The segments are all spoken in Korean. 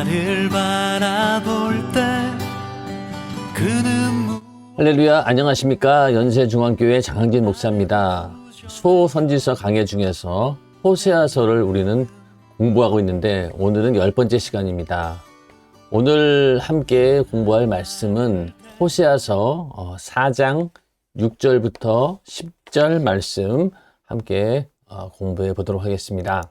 나를 바라볼 때 그 눈물. 할렐루야, 안녕하십니까. 연세중앙교회 장항진 목사입니다. 소선지서 강해 중에서 호세아서를 우리는 공부하고 있는데 오늘은 10번째 시간입니다. 오늘 함께 공부할 말씀은 호세아서 4장 6절부터 10절 말씀 함께 공부해 보도록 하겠습니다.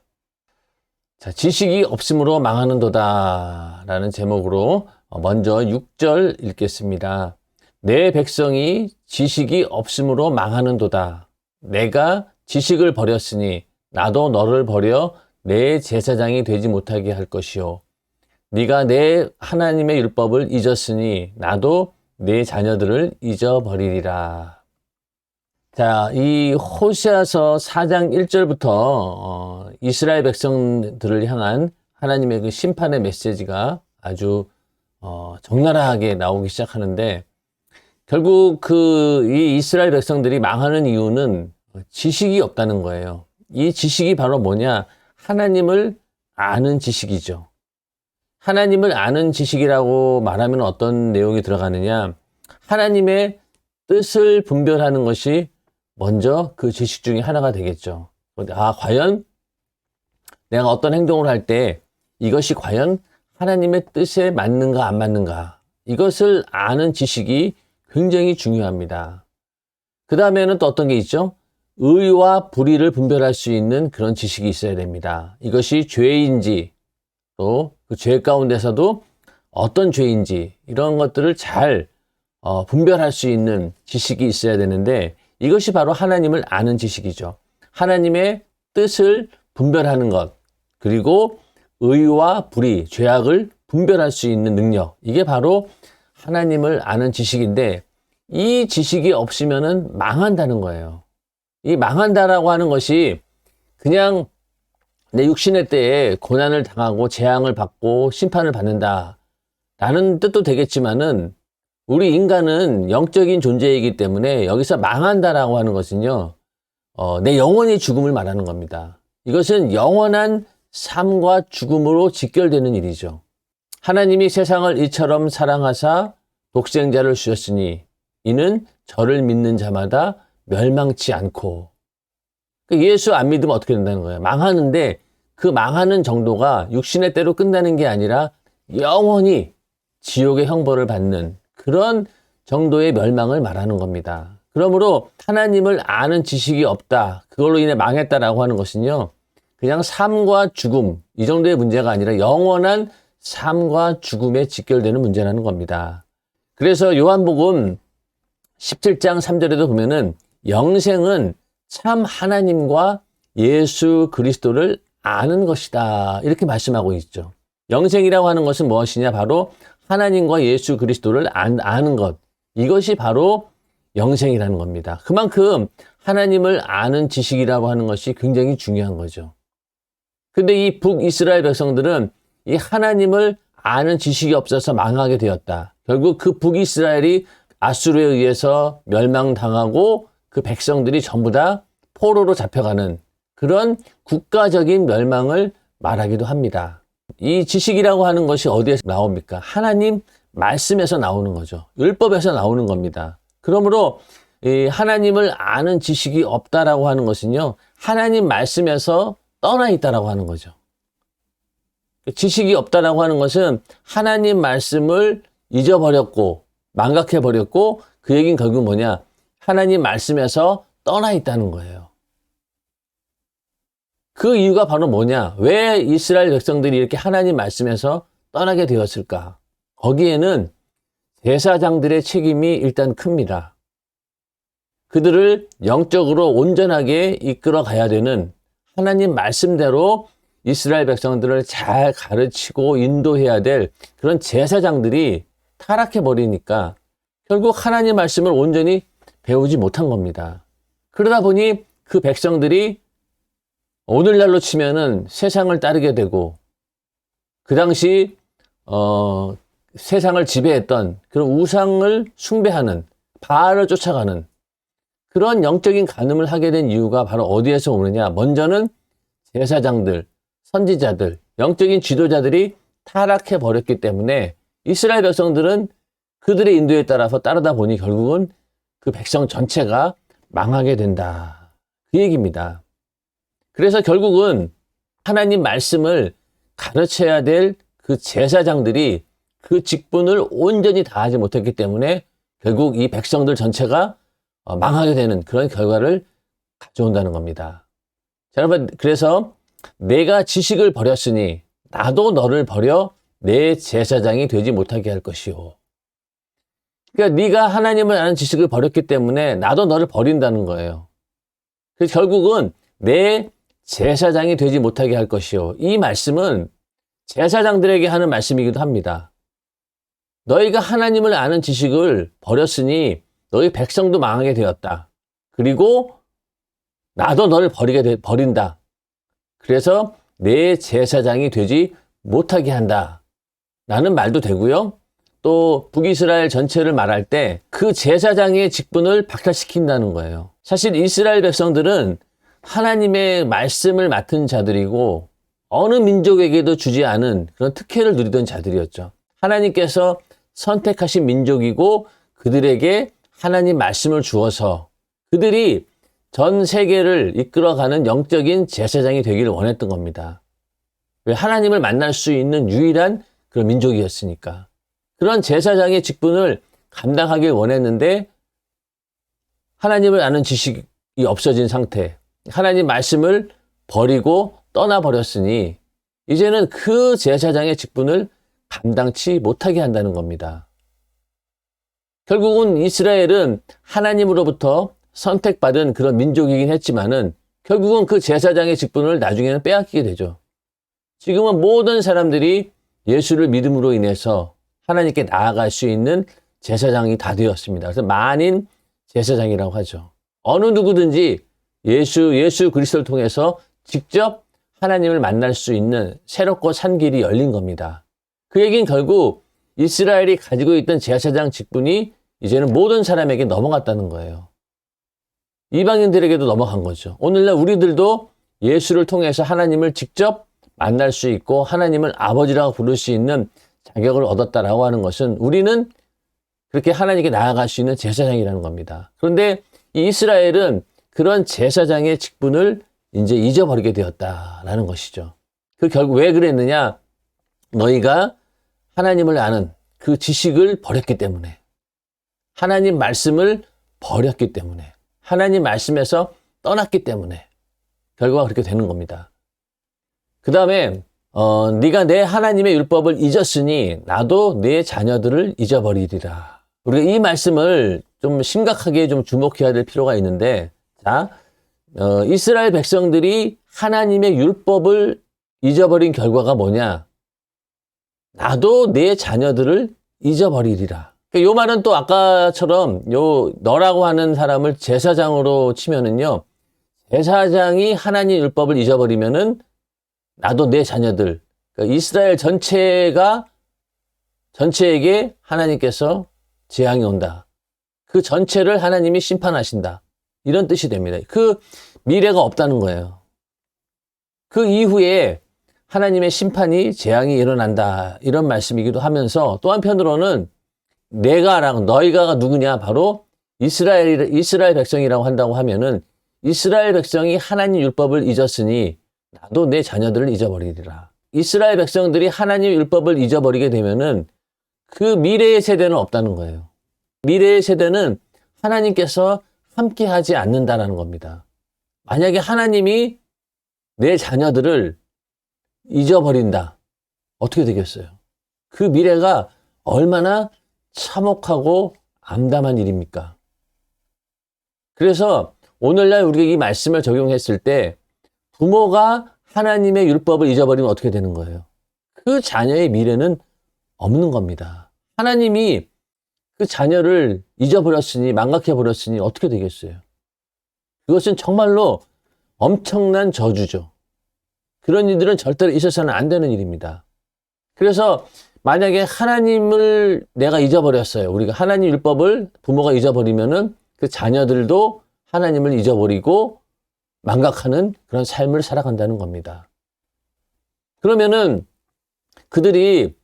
자, 지식이 없음으로 망하는도다 라는 제목으로 먼저 6절 읽겠습니다. 내 백성이 지식이 없음으로 망하는도다. 내가 지식을 버렸으니 나도 너를 버려 내 제사장이 되지 못하게 할 것이요. 네가 내 하나님의 율법을 잊었으니 나도 내 자녀들을 잊어버리리라. 자, 이 호세아서 4장 1절부터 이스라엘 백성들을 향한 하나님의 그 심판의 메시지가 아주 적나라하게 나오기 시작하는데, 결국 이 이스라엘 백성들이 망하는 이유는 지식이 없다는 거예요. 이 지식이 바로 뭐냐? 하나님을 아는 지식이죠. 하나님을 아는 지식이라고 말하면 어떤 내용이 들어가느냐? 하나님의 뜻을 분별하는 것이 먼저 그 지식 중에 하나가 되겠죠. 과연 내가 어떤 행동을 할 때 이것이 과연 하나님의 뜻에 맞는가 안 맞는가, 이것을 아는 지식이 굉장히 중요합니다. 그 다음에는 또 어떤 게 있죠? 의와 불의를 분별할 수 있는 그런 지식이 있어야 됩니다. 이것이 죄인지, 또 그 죄 가운데서도 어떤 죄인지, 이런 것들을 잘 분별할 수 있는 지식이 있어야 되는데, 이것이 바로 하나님을 아는 지식이죠. 하나님의 뜻을 분별하는 것, 그리고 의와 불의, 죄악을 분별할 수 있는 능력, 이게 바로 하나님을 아는 지식인데, 이 지식이 없으면은 망한다는 거예요. 이 망한다라고 하는 것이 그냥 내 육신의 때에 고난을 당하고 재앙을 받고 심판을 받는다 라는 뜻도 되겠지만은, 우리 인간은 영적인 존재이기 때문에 여기서 망한다라고 하는 것은요, 내 영혼이 죽음을 말하는 겁니다. 이것은 영원한 삶과 죽음으로 직결되는 일이죠. 하나님이 세상을 이처럼 사랑하사 독생자를 주셨으니 이는 저를 믿는 자마다 멸망치 않고. 예수 안 믿으면 어떻게 된다는 거예요? 망하는데, 그 망하는 정도가 육신의 때로 끝나는 게 아니라 영원히 지옥의 형벌을 받는 그런 정도의 멸망을 말하는 겁니다. 그러므로 하나님을 아는 지식이 없다, 그걸로 인해 망했다라고 하는 것은요, 그냥 삶과 죽음, 이 정도의 문제가 아니라 영원한 삶과 죽음에 직결되는 문제라는 겁니다. 그래서 요한복음 17장 3절에도 보면은 영생은 참 하나님과 예수 그리스도를 아는 것이다, 이렇게 말씀하고 있죠. 영생이라고 하는 것은 무엇이냐? 바로 하나님과 예수 그리스도를 아는 것, 이것이 바로 영생이라는 겁니다. 그만큼 하나님을 아는 지식이라고 하는 것이 굉장히 중요한 거죠. 근데 이 북이스라엘 백성들은 이 하나님을 아는 지식이 없어서 망하게 되었다. 결국 그 북이스라엘이 아수르에 의해서 멸망당하고 그 백성들이 전부 다 포로로 잡혀가는 그런 국가적인 멸망을 말하기도 합니다. 이 지식이라고 하는 것이 어디에서 나옵니까? 하나님 말씀에서 나오는 거죠. 율법에서 나오는 겁니다. 그러므로 이 하나님을 아는 지식이 없다라고 하는 것은요, 하나님 말씀에서 떠나 있다라고 하는 거죠. 지식이 없다라고 하는 것은 하나님 말씀을 잊어버렸고 망각해버렸고, 그 얘기는 결국 뭐냐? 하나님 말씀에서 떠나 있다는 거예요. 그 이유가 바로 뭐냐? 왜 이스라엘 백성들이 이렇게 하나님 말씀에서 떠나게 되었을까? 거기에는 제사장들의 책임이 일단 큽니다. 그들을 영적으로 온전하게 이끌어 가야 되는, 하나님 말씀대로 이스라엘 백성들을 잘 가르치고 인도해야 될 그런 제사장들이 타락해버리니까 결국 하나님 말씀을 온전히 배우지 못한 겁니다. 그러다 보니 그 백성들이 오늘날로 치면은 세상을 따르게 되고, 그 당시 세상을 지배했던 그런 우상을 숭배하는, 바알을 쫓아가는 그런 영적인 간음을 하게 된 이유가 바로 어디에서 오느냐? 먼저는 제사장들, 선지자들, 영적인 지도자들이 타락해 버렸기 때문에 이스라엘 백성들은 그들의 인도에 따라서 따르다 보니 결국은 그 백성 전체가 망하게 된다. 그 얘기입니다. 그래서 결국은 하나님 말씀을 가르쳐야 될 그 제사장들이 그 직분을 온전히 다하지 못했기 때문에 결국 이 백성들 전체가 망하게 되는 그런 결과를 가져온다는 겁니다. 자, 여러분, 그래서 내가 지식을 버렸으니 나도 너를 버려 내 제사장이 되지 못하게 할 것이요. 그러니까 네가 하나님을 아는 지식을 버렸기 때문에 나도 너를 버린다는 거예요. 그래서 결국은 내 제사장이 되지 못하게 할 것이요. 이 말씀은 제사장들에게 하는 말씀이기도 합니다. 너희가 하나님을 아는 지식을 버렸으니 너희 백성도 망하게 되었다. 그리고 나도 너를 버린다. 그래서 내 제사장이 되지 못하게 한다. 라는 말도 되고요. 또 북이스라엘 전체를 말할 때 그 제사장의 직분을 박탈시킨다는 거예요. 사실 이스라엘 백성들은 하나님의 말씀을 맡은 자들이고 어느 민족에게도 주지 않은 그런 특혜를 누리던 자들이었죠. 하나님께서 선택하신 민족이고 그들에게 하나님 말씀을 주어서 그들이 전 세계를 이끌어가는 영적인 제사장이 되기를 원했던 겁니다. 왜? 하나님을 만날 수 있는 유일한 그런 민족이었으니까. 그런 제사장의 직분을 감당하길 원했는데 하나님을 아는 지식이 없어진 상태, 하나님 말씀을 버리고 떠나버렸으니 이제는 그 제사장의 직분을 감당치 못하게 한다는 겁니다. 결국은 이스라엘은 하나님으로부터 선택받은 그런 민족이긴 했지만은 결국은 그 제사장의 직분을 나중에는 빼앗기게 되죠. 지금은 모든 사람들이 예수를 믿음으로 인해서 하나님께 나아갈 수 있는 제사장이 다 되었습니다. 그래서 만인 제사장이라고 하죠. 어느 누구든지 예수 그리스도를 통해서 직접 하나님을 만날 수 있는 새롭고 산 길이 열린 겁니다. 그 얘기는 결국 이스라엘이 가지고 있던 제사장 직분이 이제는 모든 사람에게 넘어갔다는 거예요. 이방인들에게도 넘어간 거죠. 오늘날 우리들도 예수를 통해서 하나님을 직접 만날 수 있고 하나님을 아버지라고 부를 수 있는 자격을 얻었다라고 하는 것은 우리는 그렇게 하나님께 나아갈 수 있는 제사장이라는 겁니다. 그런데 이 이스라엘은 그런 제사장의 직분을 이제 잊어버리게 되었다라는 것이죠. 그 결국 왜 그랬느냐? 너희가 하나님을 아는 그 지식을 버렸기 때문에, 하나님 말씀을 버렸기 때문에, 하나님 말씀에서 떠났기 때문에 결과가 그렇게 되는 겁니다. 그 다음에 네가 내 하나님의 율법을 잊었으니 나도 내 자녀들을 잊어버리리라. 우리가 이 말씀을 좀 심각하게 좀 주목해야 될 필요가 있는데, 자, 이스라엘 백성들이 하나님의 율법을 잊어버린 결과가 뭐냐? 나도 내 자녀들을 잊어버리리라. 요 말은 또 아까처럼 너라고 하는 사람을 제사장으로 치면은요, 제사장이 하나님 율법을 잊어버리면은 나도 내 자녀들, 그러니까 이스라엘 전체에게 하나님께서 재앙이 온다. 그 전체를 하나님이 심판하신다. 이런 뜻이 됩니다. 그 미래가 없다는 거예요. 그 이후에 하나님의 심판이 재앙이 일어난다. 이런 말씀이기도 하면서 또 한편으로는 너희가가 누구냐? 바로 이스라엘 백성이라고 한다고 하면은 이스라엘 백성이 하나님 율법을 잊었으니 나도 내 자녀들을 잊어버리리라. 이스라엘 백성들이 하나님 율법을 잊어버리게 되면은 그 미래의 세대는 없다는 거예요. 미래의 세대는 하나님께서 함께 하지 않는다라는 겁니다. 만약에 하나님이 내 자녀들을 잊어버린다. 어떻게 되겠어요? 그 미래가 얼마나 참혹하고 암담한 일입니까? 그래서 오늘날 우리가 이 말씀을 적용했을 때 부모가 하나님의 율법을 잊어버리면 어떻게 되는 거예요? 그 자녀의 미래는 없는 겁니다. 하나님이 그 자녀를 잊어버렸으니, 망각해버렸으니 어떻게 되겠어요? 그것은 정말로 엄청난 저주죠. 그런 일들은 절대로 있어서는 안 되는 일입니다. 그래서 만약에 하나님을 내가 잊어버렸어요. 우리가 하나님 율법을 부모가 잊어버리면은 그 자녀들도 하나님을 잊어버리고 망각하는 그런 삶을 살아간다는 겁니다. 그러면은 그들이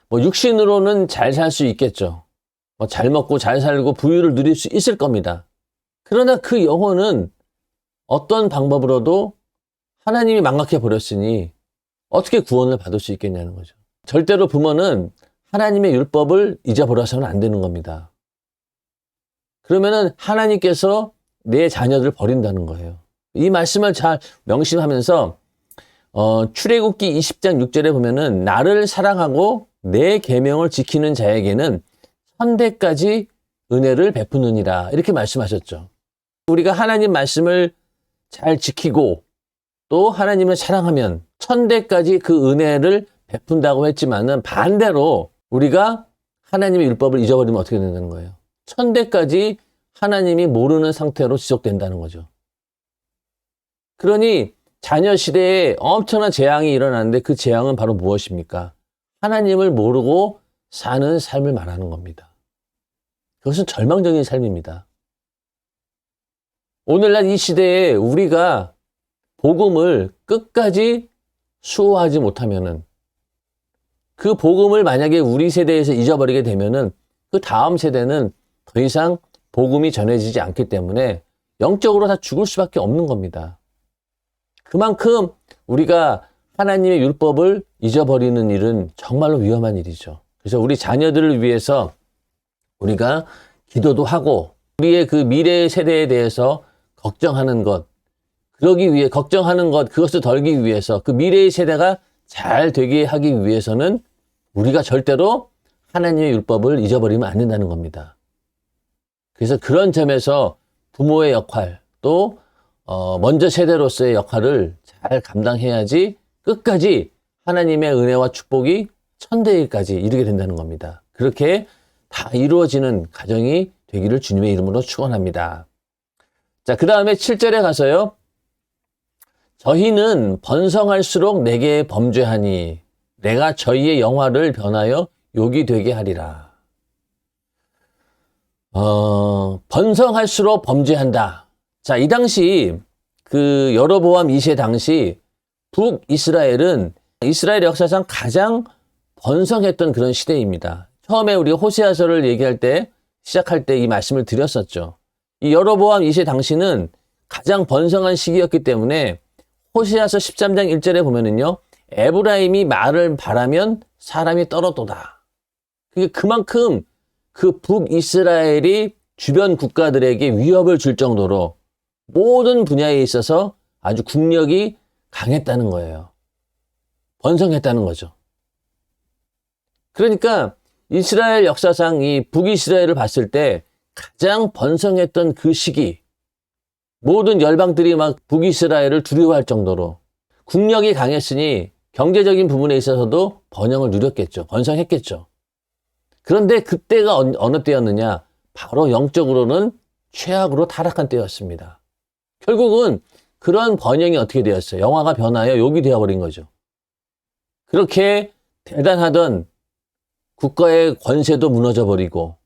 뭐 육신으로는 잘 살 수 있겠죠. 뭐 잘 먹고 잘 살고 부유를 누릴 수 있을 겁니다. 그러나 그 영혼은 어떤 방법으로도 하나님이 망각해 버렸으니 어떻게 구원을 받을 수 있겠냐는 거죠. 절대로 부모는 하나님의 율법을 잊어버려서는 안 되는 겁니다. 그러면은 하나님께서 내 자녀들을 버린다는 거예요. 이 말씀을 잘 명심하면서 출애굽기 20장 6절에 보면은 나를 사랑하고 내 계명을 지키는 자에게는 천대까지 은혜를 베푸느니라 이렇게 말씀하셨죠. 우리가 하나님 말씀을 잘 지키고 또 하나님을 사랑하면 천대까지 그 은혜를 베푼다고 했지만은 반대로 우리가 하나님의 율법을 잊어버리면 어떻게 된다는 거예요? 천대까지 하나님이 모르는 상태로 지속된다는 거죠. 그러니 자녀 시대에 엄청난 재앙이 일어나는데 그 재앙은 바로 무엇입니까? 하나님을 모르고 사는 삶을 말하는 겁니다. 그것은 절망적인 삶입니다. 오늘날 이 시대에 우리가 복음을 끝까지 수호하지 못하면은 그 복음을 만약에 우리 세대에서 잊어버리게 되면은 그 다음 세대는 더 이상 복음이 전해지지 않기 때문에 영적으로 다 죽을 수밖에 없는 겁니다. 그만큼 우리가 하나님의 율법을 잊어버리는 일은 정말로 위험한 일이죠. 그래서 우리 자녀들을 위해서 우리가 기도도 하고 우리의 그 미래 세대에 대해서 걱정하는 것, 그러기 위해 걱정하는 것, 그것을 덜기 위해서 그 미래의 세대가 잘 되게 하기 위해서는 우리가 절대로 하나님의 율법을 잊어버리면 안 된다는 겁니다. 그래서 그런 점에서 부모의 역할, 또 먼저 세대로서의 역할을 잘 감당해야지 끝까지 하나님의 은혜와 축복이 천대일까지 이르게 된다는 겁니다. 그렇게 다 이루어지는 가정이 되기를 주님의 이름으로 축원합니다. 자, 그 다음에 7절에 가서요. 저희는 번성할수록 내게 범죄하니 내가 저희의 영화를 변하여 욕이 되게 하리라. 번성할수록 범죄한다. 자, 이 당시 그 여로보암 2세 당시 북이스라엘은 이스라엘 역사상 가장 번성했던 그런 시대입니다. 처음에 우리가 호세아서를 시작할 때 이 말씀을 드렸었죠. 이 여로보암 2세 당시는 가장 번성한 시기였기 때문에 호세아서 13장 1절에 보면은요. 에브라임이 말을 바라면 사람이 떨어도다. 그만큼 그 북이스라엘이 주변 국가들에게 위협을 줄 정도로 모든 분야에 있어서 아주 국력이 강했다는 거예요. 번성했다는 거죠. 그러니까 이스라엘 역사상 이 북이스라엘을 봤을 때 가장 번성했던 그 시기, 모든 열방들이 막 북이스라엘을 두려워할 정도로 국력이 강했으니 경제적인 부분에 있어서도 번영을 누렸겠죠. 번성했겠죠. 그런데 그때가 어느 때였느냐? 바로 영적으로는 최악으로 타락한 때였습니다. 결국은 그런 번영이 어떻게 되었어요? 영화가 변하여 욕이 되어버린 거죠. 그렇게 대단하던 국가의 권세도 무너져버리고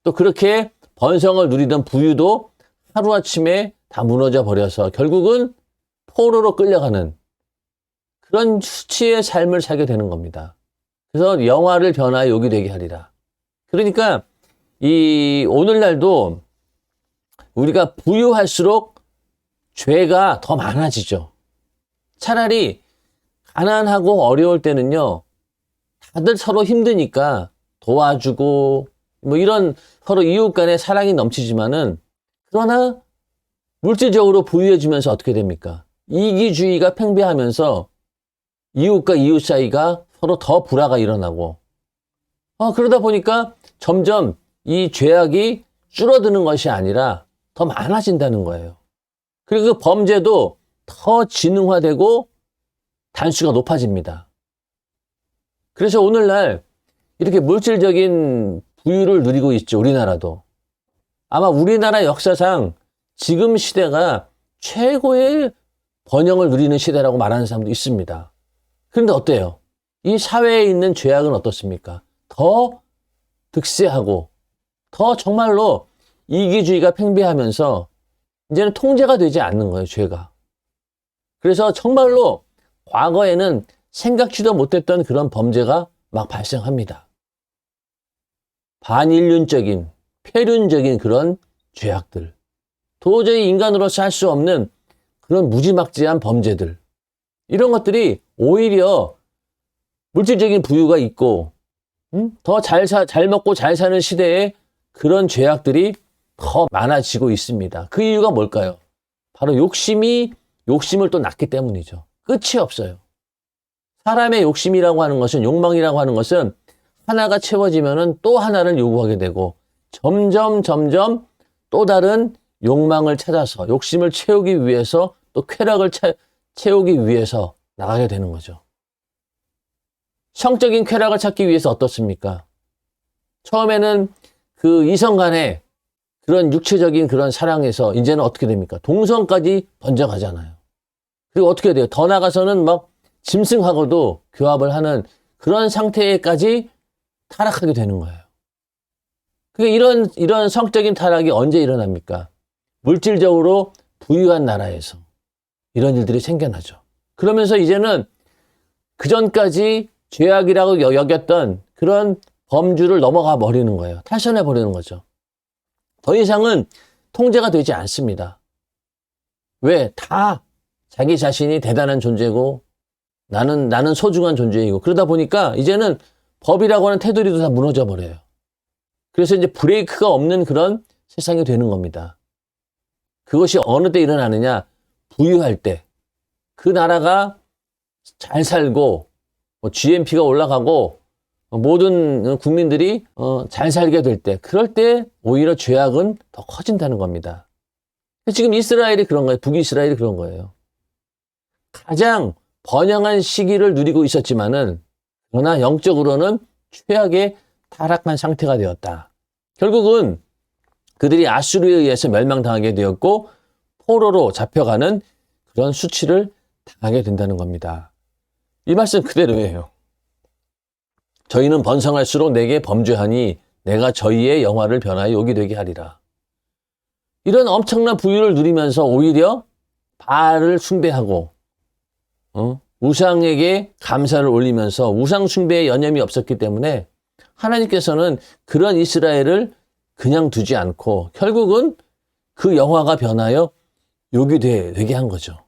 또 그렇게 번성을 누리던 부유도 하루아침에 다 무너져 버려서 결국은 포로로 끌려가는 그런 수치의 삶을 살게 되는 겁니다. 그래서 영화를 변하여 욕이 되게 하리라. 그러니까 이 오늘날도 우리가 부유할수록 죄가 더 많아지죠. 차라리 가난하고 어려울 때는요. 다들 서로 힘드니까 도와주고 뭐 이런 서로 이웃 간의 사랑이 넘치지만은 그러나 물질적으로 부유해지면서 어떻게 됩니까? 이기주의가 팽배하면서 이웃과 이웃 사이가 서로 더 불화가 일어나고 그러다 보니까 점점 이 죄악이 줄어드는 것이 아니라 더 많아진다는 거예요. 그리고 그 범죄도 더 지능화되고 단수가 높아집니다. 그래서 오늘날 이렇게 물질적인 부유를 누리고 있죠. 우리나라도. 아마 우리나라 역사상 지금 시대가 최고의 번영을 누리는 시대라고 말하는 사람도 있습니다. 그런데 어때요? 이 사회에 있는 죄악은 어떻습니까? 더 득세하고 더 정말로 이기주의가 팽배하면서 이제는 통제가 되지 않는 거예요. 죄가. 그래서 정말로 과거에는 생각지도 못했던 그런 범죄가 막 발생합니다. 반인륜적인, 폐륜적인 그런 죄악들. 도저히 인간으로서 할 수 없는 그런 무지막지한 범죄들. 이런 것들이 오히려 물질적인 부유가 있고, 더 잘 먹고 잘 사는 시대에 그런 죄악들이 더 많아지고 있습니다. 그 이유가 뭘까요? 바로 욕심을 또 낳기 때문이죠. 끝이 없어요. 사람의 욕심이라고 하는 것은, 욕망이라고 하는 것은 하나가 채워지면은 또 하나를 요구하게 되고, 점점 또 다른 욕망을 찾아서, 욕심을 채우기 위해서, 또 쾌락을 채우기 위해서 나가게 되는 거죠. 성적인 쾌락을 찾기 위해서 어떻습니까? 처음에는 그 이성 간의 그런 육체적인 그런 사랑에서 이제는 어떻게 됩니까? 동성까지 번져가잖아요. 그리고 어떻게 돼요? 더 나가서는 막 짐승하고도 교합을 하는 그런 상태까지 타락하게 되는 거예요. 그러니까 이런 성적인 타락이 언제 일어납니까? 물질적으로 부유한 나라에서 이런 일들이 생겨나죠. 그러면서 이제는 그전까지 죄악이라고 여겼던 그런 범주를 넘어가 버리는 거예요. 탈선해 버리는 거죠. 더 이상은 통제가 되지 않습니다. 왜? 다 자기 자신이 대단한 존재고 나는 소중한 존재이고 그러다 보니까 이제는 법이라고 하는 테두리도 다 무너져 버려요. 그래서 이제 브레이크가 없는 그런 세상이 되는 겁니다. 그것이 어느 때 일어나느냐? 부유할 때. 그 나라가 잘 살고 GNP가 올라가고 모든 국민들이 잘 살게 될 때, 그럴 때 오히려 죄악은 더 커진다는 겁니다. 지금 이스라엘이 그런 거예요. 북이스라엘이 그런 거예요. 가장 번영한 시기를 누리고 있었지만은 그러나 영적으로는 최악의 타락한 상태가 되었다. 결국은 그들이 아수르에 의해서 멸망당하게 되었고 포로로 잡혀가는 그런 수치를 당하게 된다는 겁니다. 이 말씀 그대로예요. 저희는 번성할수록 내게 범죄하니 내가 저희의 영화를 변하여 욕이 되게 하리라. 이런 엄청난 부유를 누리면서 오히려 바알을 숭배하고 우상에게 감사를 올리면서 우상 숭배에 여념이 없었기 때문에 하나님께서는 그런 이스라엘을 그냥 두지 않고 결국은 그 영화가 변하여 욕이 되게 한 거죠.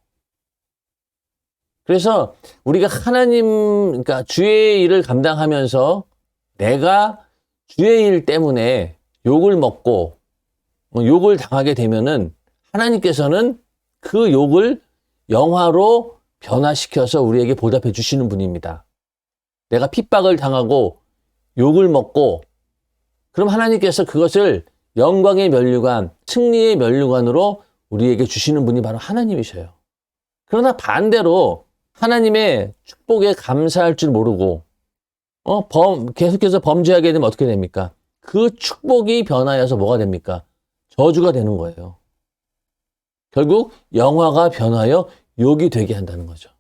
그래서 우리가 그러니까 주의 일을 감당하면서 내가 주의 일 때문에 욕을 먹고 욕을 당하게 되면은 하나님께서는 그 욕을 영화로 변화시켜서 우리에게 보답해 주시는 분입니다. 내가 핍박을 당하고 욕을 먹고 그럼 하나님께서 그것을 영광의 면류관, 승리의 면류관으로 우리에게 주시는 분이 바로 하나님이셔요. 그러나 반대로 하나님의 축복에 감사할 줄 모르고 계속해서 범죄하게 되면 어떻게 됩니까? 그 축복이 변하여서 뭐가 됩니까? 저주가 되는 거예요. 결국 영화가 변하여 욕이 되게 한다는 거죠.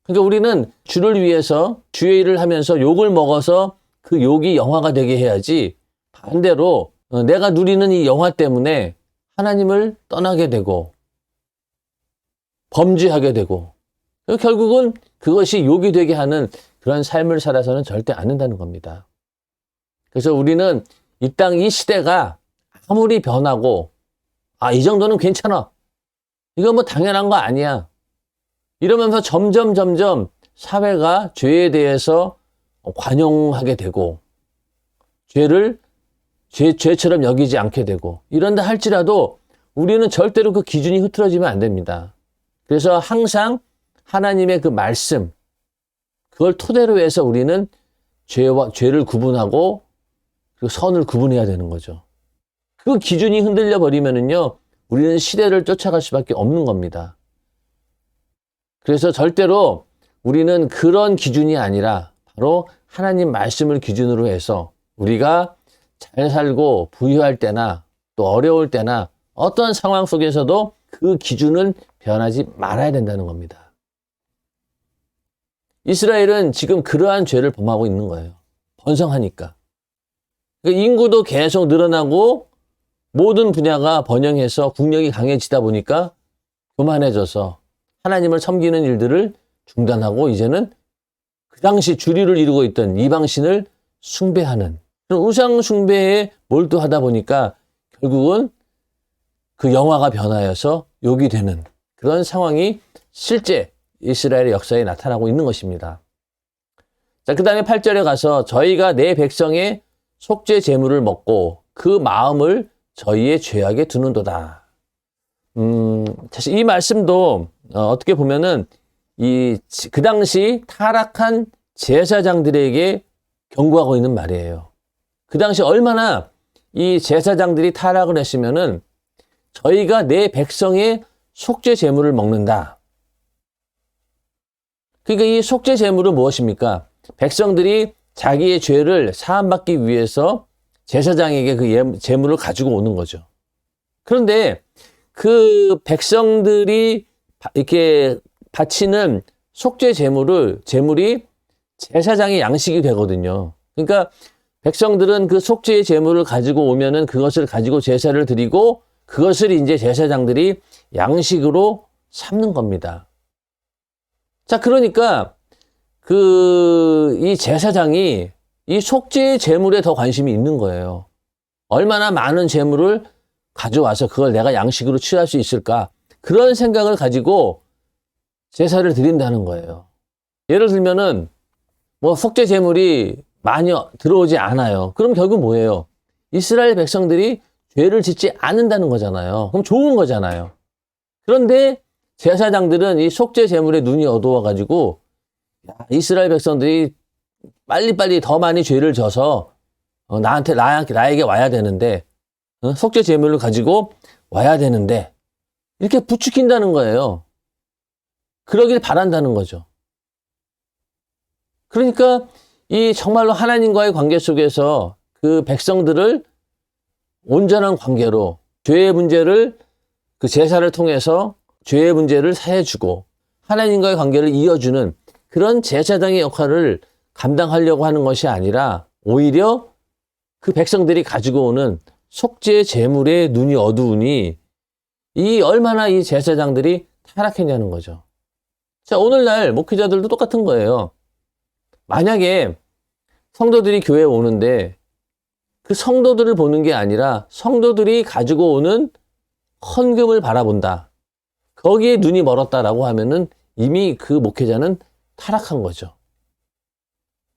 그러니까 우리는 주를 위해서 주의 일을 하면서 욕을 먹어서 그 욕이 영화가 되게 해야지 반대로 내가 누리는 이 영화 때문에 하나님을 떠나게 되고 범죄하게 되고 결국은 그것이 욕이 되게 하는 그런 삶을 살아서는 절대 안 된다는 겁니다. 그래서 우리는 이 땅 이 시대가 아무리 변하고 이 정도는 괜찮아. 이건 뭐 당연한 거 아니야. 이러면서 점점 사회가 죄에 대해서 관용하게 되고 죄를 죄처럼 여기지 않게 되고 이런다 할지라도 우리는 절대로 그 기준이 흐트러지면 안 됩니다. 그래서 항상 하나님의 그 말씀 그걸 토대로 해서 우리는 죄를 구분하고 그 선을 구분해야 되는 거죠. 그 기준이 흔들려 버리면은요 우리는 시대를 쫓아갈 수밖에 없는 겁니다. 그래서 절대로 우리는 그런 기준이 아니라 바로 하나님 말씀을 기준으로 해서 우리가 잘 살고 부유할 때나 또 어려울 때나 어떤 상황 속에서도 그 기준은 변하지 말아야 된다는 겁니다. 이스라엘은 지금 그러한 죄를 범하고 있는 거예요. 번성하니까. 그러니까 인구도 계속 늘어나고 모든 분야가 번영해서 국력이 강해지다 보니까 교만해져서 하나님을 섬기는 일들을 중단하고 이제는 그 당시 주류를 이루고 있던 이방신을 숭배하는 그런 우상 숭배에 몰두하다 보니까 결국은 그 영화가 변하여서 욕이 되는 그런 상황이 실제 이스라엘의 역사에 나타나고 있는 것입니다. 자, 그 다음에 8절에 가서 저희가 내 백성의 속죄 제물을 먹고 그 마음을 저희의 죄악에 두는도다. 사실 이 말씀도 어떻게 보면은 그 당시 타락한 제사장들에게 경고하고 있는 말이에요. 그 당시 얼마나 이 제사장들이 타락을 했으면은 저희가 내 백성의 속죄 제물을 먹는다. 그러니까 이 속죄 제물은 무엇입니까? 백성들이 자기의 죄를 사함받기 위해서 제사장에게 그 제물을 가지고 오는 거죠. 그런데 그 백성들이 이렇게 바치는 속죄 제물이 제사장의 양식이 되거든요. 그러니까 백성들은 그 속죄의 제물을 가지고 오면은 그것을 가지고 제사를 드리고 그것을 이제 제사장들이 양식으로 삼는 겁니다. 자, 그러니까 이 제사장이 이 속죄의 제물에 더 관심이 있는 거예요. 얼마나 많은 제물을 가져와서 그걸 내가 양식으로 취할 수 있을까? 그런 생각을 가지고 제사를 드린다는 거예요. 예를 들면은 뭐 속죄 제물이 많이 들어오지 않아요. 그럼 결국 뭐예요? 이스라엘 백성들이 죄를 짓지 않는다는 거잖아요. 그럼 좋은 거잖아요. 그런데 제사장들은 이 속죄 제물에 눈이 어두워가지고 이스라엘 백성들이 빨리빨리 더 많이 죄를 져서 나에게 와야 되는데 속죄 제물을 가지고 와야 되는데 이렇게 부추긴다는 거예요. 그러길 바란다는 거죠. 그러니까 이 정말로 하나님과의 관계 속에서 그 백성들을 온전한 관계로 죄의 문제를 그 제사를 통해서 죄의 문제를 사해주고 하나님과의 관계를 이어주는 그런 제사장의 역할을 감당하려고 하는 것이 아니라 오히려 그 백성들이 가지고 오는 속죄 제물에 눈이 어두우니 얼마나 이 제사장들이 타락했냐는 거죠. 자, 오늘날 목회자들도 똑같은 거예요. 만약에 성도들이 교회에 오는데 그 성도들을 보는 게 아니라 성도들이 가지고 오는 헌금을 바라본다. 거기에 눈이 멀었다라고 하면은 이미 그 목회자는 타락한 거죠.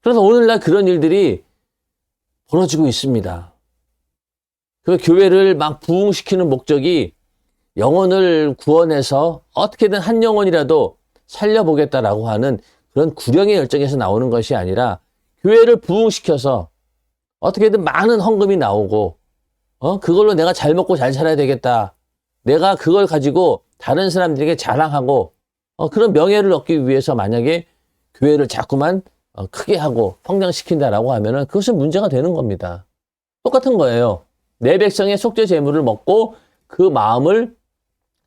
그래서 오늘날 그런 일들이 벌어지고 있습니다. 그 교회를 막 부흥시키는 목적이 영혼을 구원해서 어떻게든 한 영혼이라도 살려보겠다라고 하는 그런 구령의 열정에서 나오는 것이 아니라 교회를 부흥시켜서 어떻게든 많은 헌금이 나오고 그걸로 내가 잘 먹고 잘 살아야 되겠다. 내가 그걸 가지고 다른 사람들에게 자랑하고 그런 명예를 얻기 위해서 만약에 교회를 자꾸만 크게 하고 성장시킨다라고 하면은 그것은 문제가 되는 겁니다. 똑같은 거예요. 내 백성의 속죄 제물을 먹고 그 마음을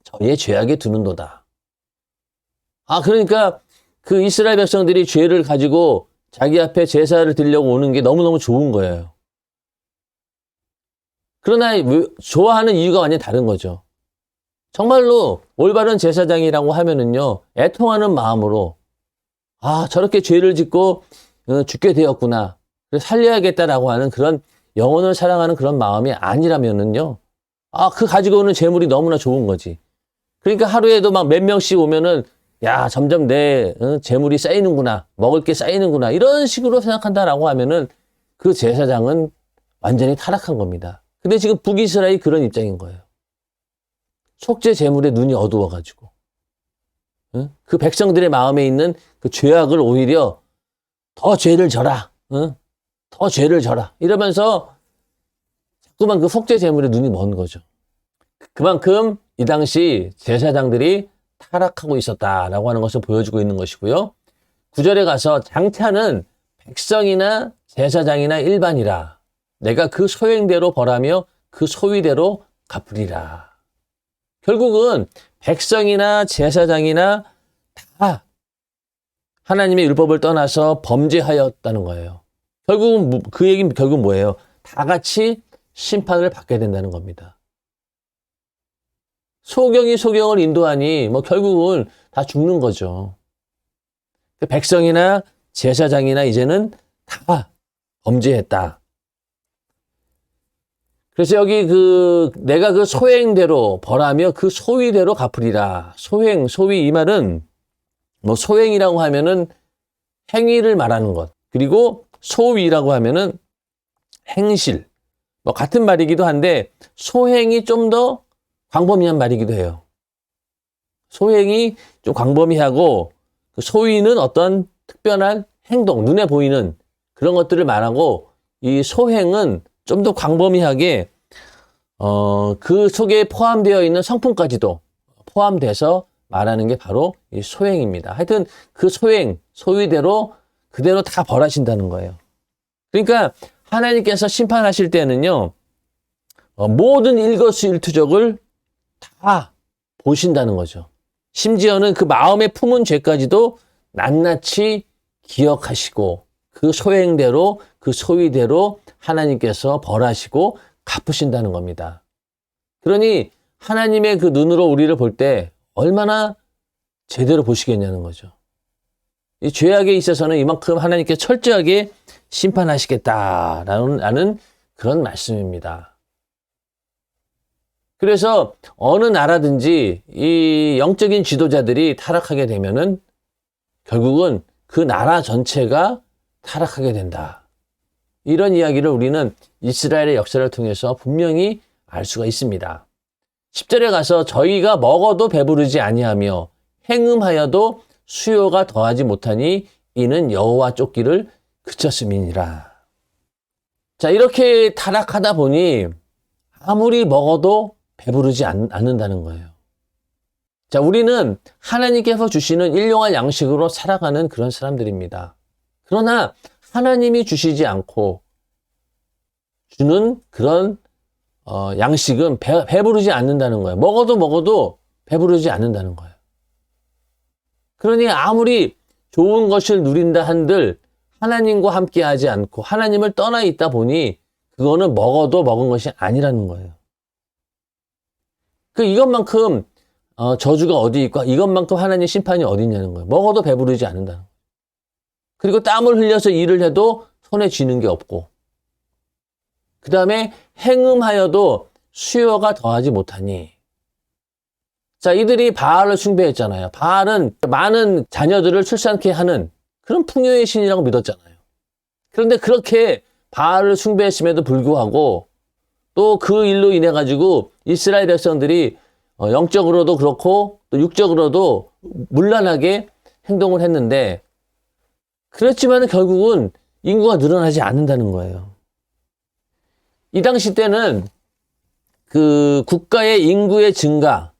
저희의 죄악에 두는도다. 그러니까 그 이스라엘 백성들이 죄를 가지고 자기 앞에 제사를 드리려고 오는 게 너무너무 좋은 거예요. 그러나 좋아하는 이유가 완전히 다른 거죠. 정말로 올바른 제사장이라고 하면은요, 애통하는 마음으로 저렇게 죄를 짓고 죽게 되었구나. 그래서 살려야겠다라고 하는 그런 영혼을 사랑하는 그런 마음이 아니라면은요, 그 가지고 오는 재물이 너무나 좋은 거지. 그러니까 하루에도 막 몇 명씩 오면은 점점 내 재물이 쌓이는구나, 먹을 게 쌓이는구나, 이런 식으로 생각한다라고 하면은 그 제사장은 완전히 타락한 겁니다. 근데 지금 북이스라엘이 그런 입장인 거예요. 속죄 제물에 눈이 어두워가지고 그 백성들의 마음에 있는 그 죄악을 오히려 더 죄를 져라, 더 죄를 져라 이러면서 자꾸만 그 속죄 제물에 눈이 먼 거죠. 그만큼 이 당시 제사장들이 타락하고 있었다라고 하는 것을 보여주고 있는 것이고요. 9절에 가서 장차는 백성이나 제사장이나 일반이라 내가 그 소행대로 벌하며 그 소위대로 갚으리라. 결국은 백성이나 제사장이나 다 하나님의 율법을 떠나서 범죄하였다는 거예요. 결국은 그 얘기는 결국 뭐예요? 다 같이 심판을 받게 된다는 겁니다. 소경이 소경을 인도하니 결국은 다 죽는 거죠. 백성이나 제사장이나 이제는 다 범죄했다. 그래서 여기 내가 그 소행대로 벌하며 그 소위대로 갚으리라. 소위 이 말은 뭐 소행이라고 하면은 행위를 말하는 것. 그리고 소위라고 하면은 행실. 뭐 같은 말이기도 한데 소행이 좀 더 광범위한 말이기도 해요. 소행이 좀 광범위하고 그 소위는 어떤 특별한 행동, 눈에 보이는 그런 것들을 말하고 이 소행은 좀 더 광범위하게 그 속에 포함되어 있는 성품까지도 포함돼서 말하는 게 바로 이 소행입니다. 하여튼 그 소위대로 그대로 다 벌하신다는 거예요. 그러니까 하나님께서 심판하실 때는요, 모든 일거수일투족을 다 보신다는 거죠. 심지어는 그 마음에 품은 죄까지도 낱낱이 기억하시고 그 소행대로 그 소위대로 하나님께서 벌하시고 갚으신다는 겁니다. 그러니 하나님의 그 눈으로 우리를 볼 때 얼마나 제대로 보시겠냐는 거죠. 이 죄악에 있어서는 이만큼 하나님께 철저하게 심판하시겠다라는 그런 말씀입니다. 그래서 어느 나라든지 이 영적인 지도자들이 타락하게 되면은 결국은 그 나라 전체가 타락하게 된다. 이런 이야기를 우리는 이스라엘의 역사를 통해서 분명히 알 수가 있습니다. 10절에 가서 저희가 먹어도 배부르지 아니하며 행음하여도 수요가 더하지 못하니 이는 여호와 쫓기를 그쳤음이니라. 자, 이렇게 타락하다 보니 아무리 먹어도 배부르지 않는다는 거예요. 자, 우리는 하나님께서 주시는 일용할 양식으로 살아가는 그런 사람들입니다. 그러나 하나님이 주시지 않고 주는 그런 양식은 배부르지 않는다는 거예요. 먹어도 배부르지 않는다는 거예요. 그러니 아무리 좋은 것을 누린다 한들 하나님과 함께하지 않고 하나님을 떠나 있다 보니 그거는 먹어도 먹은 것이 아니라는 거예요. 이것만큼 저주가 어디 있고 이것만큼 하나님의 심판이 어디 있냐는 거예요. 먹어도 배부르지 않는다는 거예요. 그리고 땀을 흘려서 일을 해도 손에 쥐는 게 없고 그 다음에 행음하여도 수요가 더하지 못하니. 자, 이들이 바알을 숭배했잖아요. 바알은 많은 자녀들을 출산케 하는 그런 풍요의 신이라고 믿었잖아요. 그런데 그렇게 바알을 숭배했음에도 불구하고 또 그 일로 인해 가지고 이스라엘 백성들이 영적으로도 그렇고 또 육적으로도 문란하게 행동을 했는데 그렇지만 결국은 인구가 늘어나지 않는다는 거예요. 이 당시 때는 그 국가의 인구의 증가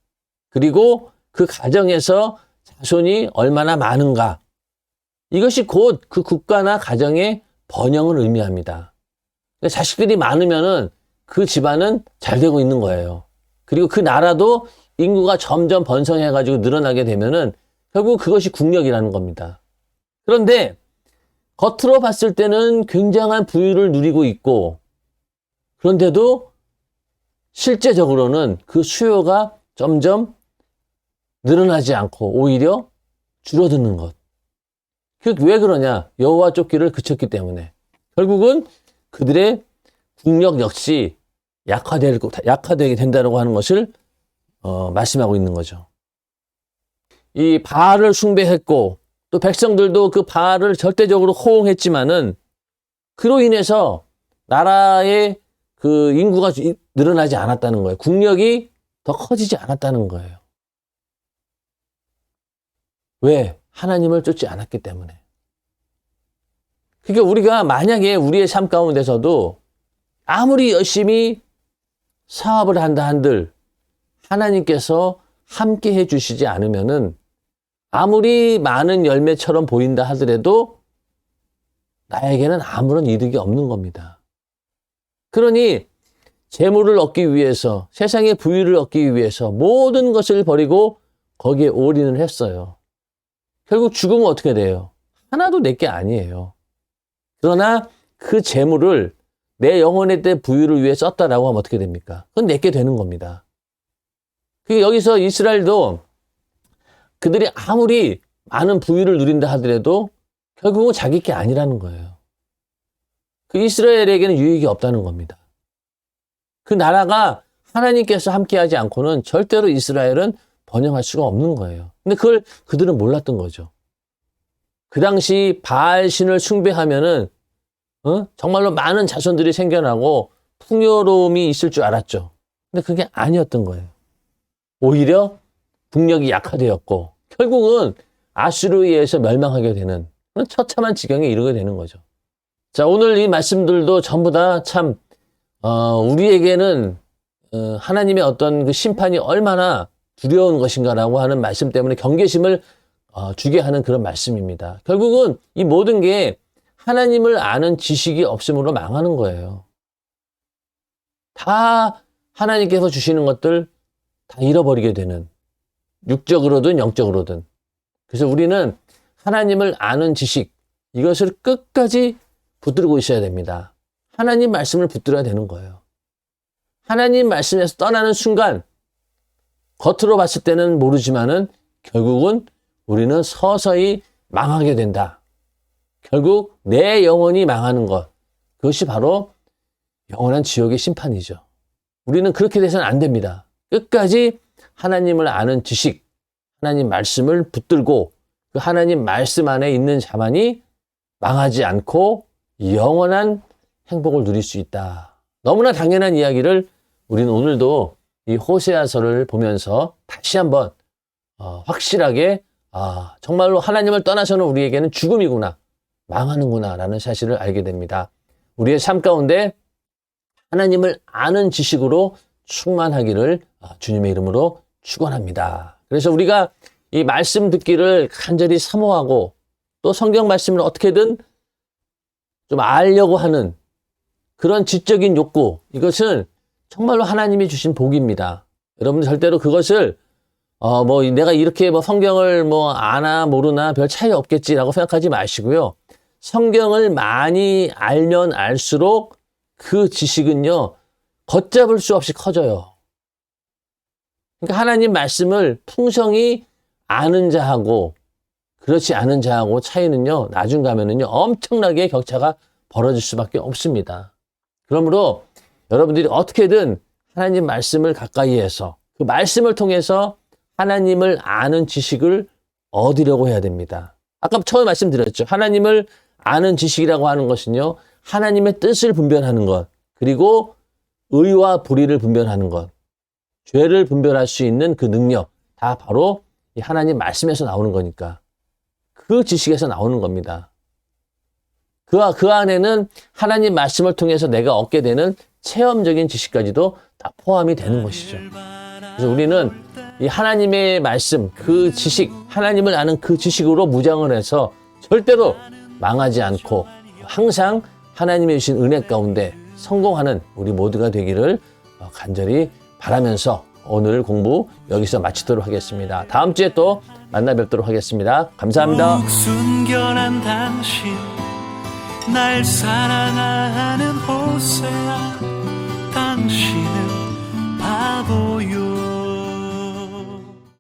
그리고 그 가정에서 자손이 얼마나 많은가 이것이 곧 그 국가나 가정의 번영을 의미합니다. 자식들이 많으면은 그 집안은 잘 되고 있는 거예요. 그리고 그 나라도 인구가 점점 번성해가지고 늘어나게 되면은 결국 그것이 국력이라는 겁니다. 그런데 겉으로 봤을 때는 굉장한 부유를 누리고 있고 그런데도 실제적으로는 그 수요가 점점 늘어나지 않고 오히려 줄어드는 것. 왜 그러냐? 여호와 쫓기를 그쳤기 때문에. 결국은 그들의 국력 역시 약화되게 된다고 하는 것을 말씀하고 있는 거죠. 이 바알을 숭배했고 또 백성들도 그 바알을 절대적으로 호응했지만은 그로 인해서 나라의 그 인구가 늘어나지 않았다는 거예요. 국력이 더 커지지 않았다는 거예요. 왜? 하나님을 쫓지 않았기 때문에. 그러니까 우리가 만약에 우리의 삶 가운데서도 아무리 열심히 사업을 한다 한들 하나님께서 함께 해주시지 않으면은 아무리 많은 열매처럼 보인다 하더라도 나에게는 아무런 이득이 없는 겁니다. 그러니 재물을 얻기 위해서 세상의 부유를 얻기 위해서 모든 것을 버리고 거기에 올인을 했어요. 결국 죽으면 어떻게 돼요? 하나도 내게 아니에요. 그러나 그 재물을 내 영혼의 때 부유를 위해 썼다라고 하면 어떻게 됩니까? 그건 내게 되는 겁니다. 여기서 이스라엘도 그들이 아무리 많은 부유를 누린다 하더라도 결국은 자기 게 아니라는 거예요. 그 이스라엘에게는 유익이 없다는 겁니다. 그 나라가 하나님께서 함께하지 않고는 절대로 이스라엘은 번영할 수가 없는 거예요. 근데 그걸 그들은 몰랐던 거죠. 그 당시 바알신을 숭배하면은 정말로 많은 자손들이 생겨나고 풍요로움이 있을 줄 알았죠. 근데 그게 아니었던 거예요. 오히려 국력이 약화되었고 결국은 아수르에 의해서 멸망하게 되는 그런 처참한 지경에 이르게 되는 거죠. 자, 오늘 이 말씀들도 전부 다 참 우리에게는 하나님의 어떤 그 심판이 얼마나 두려운 것인가라고 하는 말씀 때문에 경계심을 주게 하는 그런 말씀입니다. 결국은 이 모든 게 하나님을 아는 지식이 없음으로 망하는 거예요. 다 하나님께서 주시는 것들 다 잃어버리게 되는, 육적으로든 영적으로든. 그래서 우리는 하나님을 아는 지식, 이것을 끝까지 붙들고 있어야 됩니다. 하나님 말씀을 붙들어야 되는 거예요. 하나님 말씀에서 떠나는 순간 겉으로 봤을 때는 모르지만은 결국은 우리는 서서히 망하게 된다. 결국 내 영혼이 망하는 것, 그것이 바로 영원한 지옥의 심판이죠. 우리는 그렇게 돼서는 안 됩니다. 끝까지 하나님을 아는 지식, 하나님 말씀을 붙들고 그 하나님 말씀 안에 있는 자만이 망하지 않고 영원한 행복을 누릴 수 있다. 너무나 당연한 이야기를 우리는 오늘도 이 호세아서를 보면서 다시 한번 확실하게 정말로 하나님을 떠나서는 우리에게는 죽음이구나, 망하는구나 라는 사실을 알게 됩니다. 우리의 삶 가운데 하나님을 아는 지식으로 충만하기를 주님의 이름으로 축원합니다. 그래서 우리가 이 말씀 듣기를 간절히 사모하고 또 성경 말씀을 어떻게든 좀 알려고 하는 그런 지적인 욕구, 이것은 정말로 하나님이 주신 복입니다. 여러분들 절대로 그것을 내가 이렇게 성경을 아나 모르나 별 차이 없겠지라고 생각하지 마시고요. 성경을 많이 알면 알수록 그 지식은요, 걷잡을 수 없이 커져요. 그러니까 하나님 말씀을 풍성히 아는 자하고 그렇지 않은 자하고 차이는요, 나중 가면은요, 엄청나게 격차가 벌어질 수밖에 없습니다. 그러므로 여러분들이 어떻게든 하나님 말씀을 가까이 해서 그 말씀을 통해서 하나님을 아는 지식을 얻으려고 해야 됩니다. 아까 처음에 말씀드렸죠. 하나님을 아는 지식이라고 하는 것은요, 하나님의 뜻을 분별하는 것, 그리고 의와 불의를 분별하는 것, 죄를 분별할 수 있는 그 능력, 다 바로 이 하나님 말씀에서 나오는 거니까 그 지식에서 나오는 겁니다. 그 안에는 하나님 말씀을 통해서 내가 얻게 되는 체험적인 지식까지도 다 포함이 되는 것이죠. 그래서 우리는 이 하나님의 말씀, 그 지식, 하나님을 아는 그 지식으로 무장을 해서 절대로 망하지 않고 항상 하나님의 주신 은혜 가운데 성공하는 우리 모두가 되기를 간절히 바라면서 오늘 공부 여기서 마치도록 하겠습니다. 다음 주에 또 만나 뵙도록 하겠습니다. 감사합니다. 순결한 당신, 날 사랑하는 호세아, 당신은 바보요.